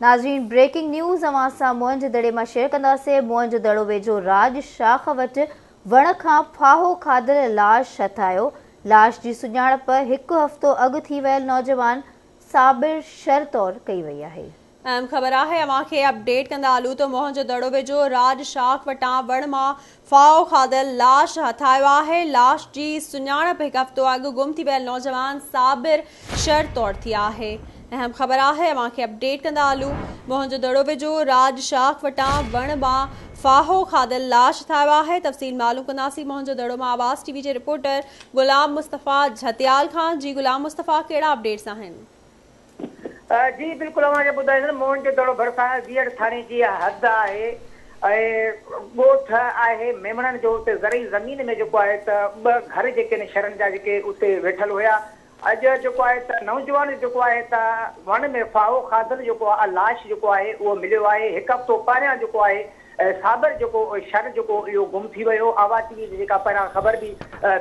नाज़रीन, breaking news अवां सां मुंहिंजे दड़े मां शेयर कंदासीं। मुंहिंजो दड़ो वेझो राज शाख वटि वण खां फाहो खाधल लाश हथायो। लाश जी सुञाणप हिकु हफ़्तो अॻु थी वियल नौजवान साबिर शर तौरु कई वई आहे। अहम ख़बर आहे अवां खे अपडेट कंदा हलूं तो मुंहिंजो दड़ो वेझो राज शाख वटां वण मां फाहो खाधल लाश हथायो आहे। लाश जी सुञाणप हिकु हफ़्तो अॻु गुम थी वियल नौजवान साबिर शर तौरु थी आहे। अहम ख़बर आहे अवां खे अपडेट कंदा हलूं मुंहिंजो दड़ो वेझो राज शाख वटां वण मां फाहो खाधल लाश हथायो आहे। तफ़सील मालूम कंदासीं मुंहिंजो दड़ो मां आवाज़ टीवी जे रिपोर्टर गुलाम मुस्तफ़ा झतियाल खां। जी गुलाम मुस्तफ़ा, कहिड़ा अपडेट्स आहिनि? जी बिल्कुल ॿुधाईंदुमि। मोहन जो दड़ो भरिसां वीहड़ थाणे जी हद आहे ऐं ॻोठ आहे मेमणनि जो। उते ज़रई ज़मीन में जेको आहे त ॿ घर जेके आहिनि शरण जा जेके उते वेठल हुया। अॼु जेको आहे त नौजवान जेको आहे त वण में फाहो खाधल जेको आहे लाश जेको आहे उहो मिलियो आहे। हिकु हफ़्तो पहिरियां जेको आहे साबिर जेको शर जेको इहो गुम थी वियो। आवाज़ टीवी जी जेका पहिरां ख़बर बि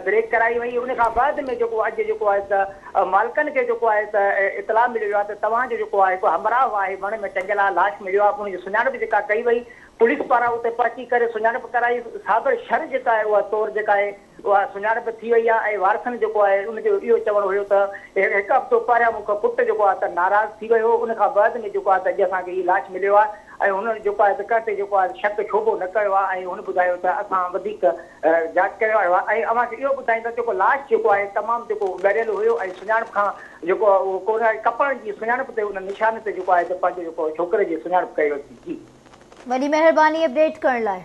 ब्रेक कराई वई, उन खां बाद में जेको अॼु जेको आहे त मालिकनि खे जेको आहे त इतला मिलियो आहे त तव्हांजो जेको आहे हिकु हमराह आहे वण में टंगियल आहे, लाश मिलियो आहे। उनजी सुञाणप जेका कई वई, पुलिस पारां उते पहुची करे सुञाणप कराई। साबिर शर जेका आहे उहा तौरु जेका आहे उहा सुञाणप थी वई आहे। ऐं वारसनि जेको आहे उनजो इहो चवणु हुयो त हिकु हफ़्तो पहिरियां मूंखां पुटु जेको आहे त नाराज़ थी वियो। उन खां बाद में जेको आहे त अॼु असांखे हीउ लाश मिलियो आहे ऐं हुन जेको आहे त कंहिं जेको आहे शक छोबो न कयो आहे। ऐं हुन ॿुधायो त असां वधीक जांच कयो आहे। ऐं अव्हांखे इहो ॿुधाईंदा जेको लाश जेको आहे तमामु जेको ॻड़ियल हुयो ऐं सुञाणप खां जेको उहो कोन कपड़नि जी सुञाणप ते उन निशान ते जेको आहे त पंहिंजे जेको छोकिरे जी सुञाणप कई वरिती। जी, वॾी महिरबानी अपडेट करण लाइ।